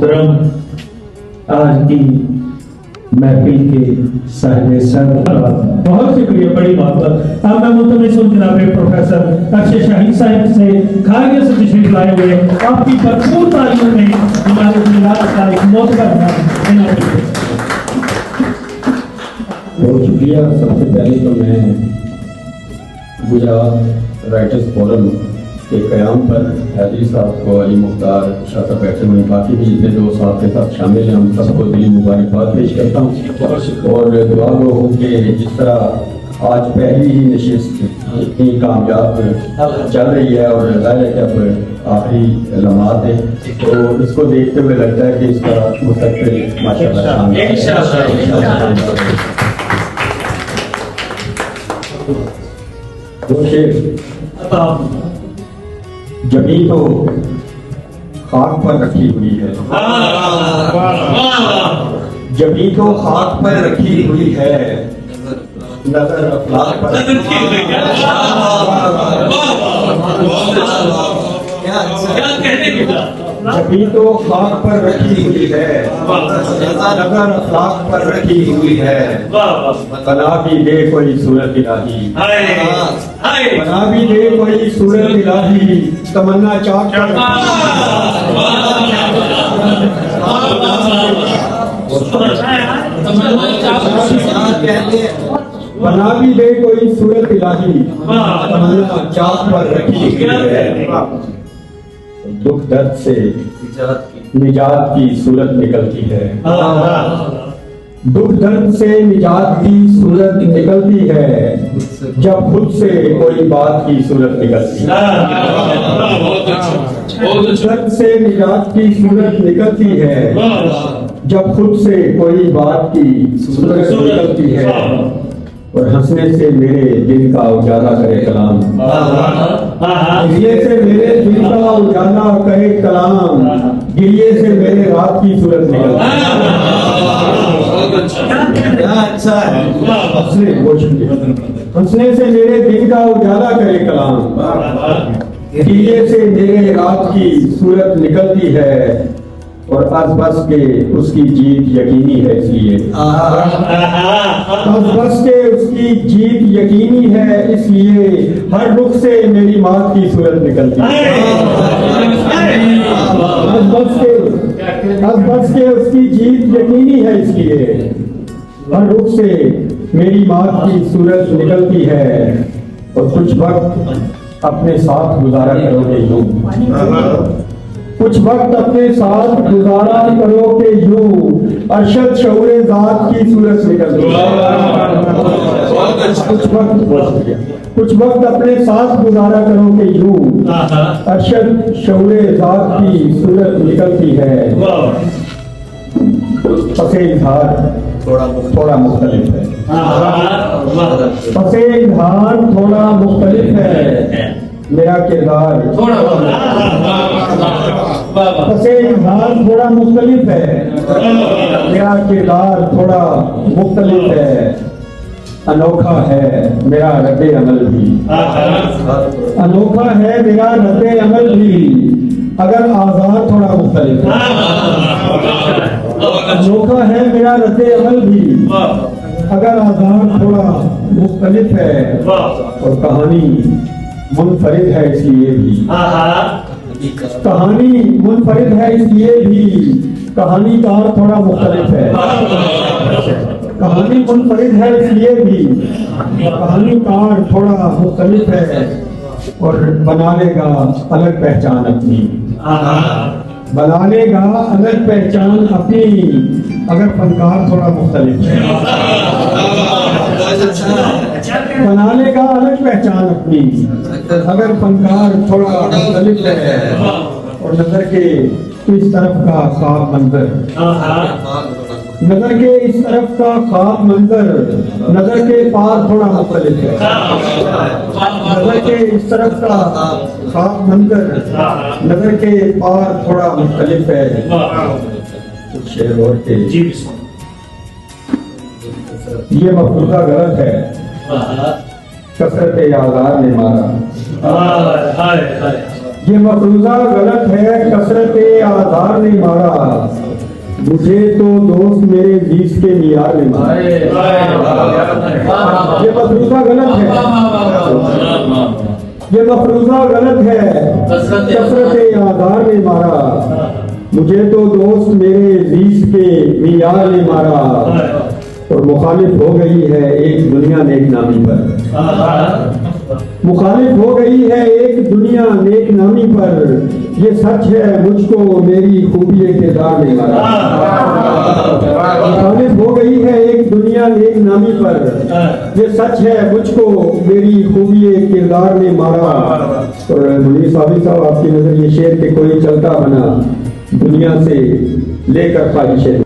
محترم آج کی محفل کے صاحب سر، بہت شکریہ بڑی محبت۔ اب میں ملتمس ہوں جناب پروفیسر ارشد شاہین صاحب سے کھارگے سے تشریف لائے ہوئے آپ کی بھرپور تعلیم میں ہمارے ملاد کا ایک معتبر بہت شکریہ۔ سب سے پہلے تو میں گجرات رائٹرز فورم کے قیام پر حیدری صاحب کو، علی مختار شاہ صاحب بیٹھے ہوئے، باقی بھی جتنے دوست آپ کے ساتھ شامل ہیں، ہم سب کو دلی مبارکباد پیش کرتا ہوں اور دعا گو ہوں کہ جس طرح آج پہلی ہی نشست اتنی کامیاب چل رہی ہے اور ظاہر ہے کہ اب آخری لمحات ہیں، تو اس کو دیکھتے ہوئے لگتا ہے کہ اس کا مستقبل ماشاءاللہ وہ شعر جبھی تو خاک پر رکھی ہوئی ہے، جبھی تو خاک پر رکھی ہوئی ہے، نظر افلاک پر جبھی تو خاک پر رکھی ہوئی ہے، نظر افلاک پر رکھی ہوئی ہے، بنا بھی دے کوئی صورت الہی، بنا بھی دے کوئی صورت الہی، تمنا چاک پر بنا بھی دے کوئی صورت الہی، تمنا چاک پر رکھی ہوئی ہے، دکھ درد سے نجات کی صورت نکلتی ہے، دکھ درد سے نجات کی صورت نکلتی ہے، جب خود سے کوئی بات کی صورت نکلتی ہے، دکھ درد سے نجات کی صورت نکلتی ہے، جب خود سے کوئی بات کی صورت نکلتی ہے، اور ہنسنے سے میرے دل کا اجالا کرے کلام، گریے سے میرے دل کا اجالا کرے کلام، گریے سے میرے رات کی صورت نکلتی ہے، ہنسنے سے میرے دل کا اجالا کرے کلام، گریے سے میرے رات کی صورت نکلتی ہے، اور از بس کے اس کی جیت یقینی ہے، اس لیے از بس کے اس کی جیت یقینی ہے، اس لیے ہر رخ سے میری موت کی صورت نکلتی ہے، از بس کے اس کی جیت یقینی ہے، اس لیے ہر رخ سے میری موت کی صورت نکلتی ہے، اور کچھ وقت اپنے ساتھ گزارا کرو گے یوں، کچھ وقت اپنے ساتھ گزارا کرو کہ یوں، ارشد شعور ذات کی صورت نکلتی ہے، کچھ وقت اپنے ساتھ گزارا کرو کہ یوں، ارشد شعور ذات کی صورت نکلتی ہے، پس اظہار تھوڑا مختلف ہے، پس اظہار تھوڑا مختلف ہے، میرا کردار پس اظہار تھوڑا مختلف ہے، میرا کردار تھوڑا مختلف ہے، انوکھا ہے میرا رد عمل بھی، انوکھا ہے میرا رد عمل بھی، اگر آزار تھوڑا مختلف ہے، انوکھا ہے میرا رد عمل بھی، اگر آزار تھوڑا مختلف ہے، اور کہانی منفرد ہے اس لیے بھی، کہانی منفرد ہے اس لیے بھی، کہانی کار تھوڑا مختلف ہے، کہانی منفرد ہے اس لیے بھی، کہانی کار تھوڑا مختلف ہے، اور بنا لے گا الگ پہچان اپنی، بنا لے گا الگ پہچان اپنی، اگر فنکار تھوڑا مختلف ہے، بنا لے گا الگ پہچان اپنی، اگر فنکار تھوڑا مختلف ہے، اور نظر کے اس طرف کا خواب منظر، نظر کے اس طرف کا خواب منظر، نظر کے پار تھوڑا مختلف ہے، نظر کے اس طرف کا خواب منظر، نظر کے پار تھوڑا مختلف ہے، شعر اور کے یہ مفروضہ غلط ہے، کثرت آزار نے مارا، یہ مفروضہ غلط ہے، کثرت آزار نے مارا، مجھے تو دوست میرے بیس کے معیار نے مارا۔ یہ مفروضہ غلط ہے، یہ مفروضہ غلط ہے، کثرت آزار نے مارا، مجھے تو دوست میرے بیس کے معیار نے مارا، اور مخالف ہو گئی ہے ایک دنیا نیک نامی پر، مخالف ہو گئی ہے ایک دنیا نیک نامی پر، یہ سچ ہے مجھ کو میری خوبی کردار نے مارا، مخالف ہو گئی ہے ایک دنیا نیک نامی پر، یہ سچ ہے مجھ کو میری خوبی کردار نے مارا۔ اور منیر صاحب صاحب آپ کی نظر یہ شعر کہ کوئی چلتا بنا دنیا سے لے کر خواہش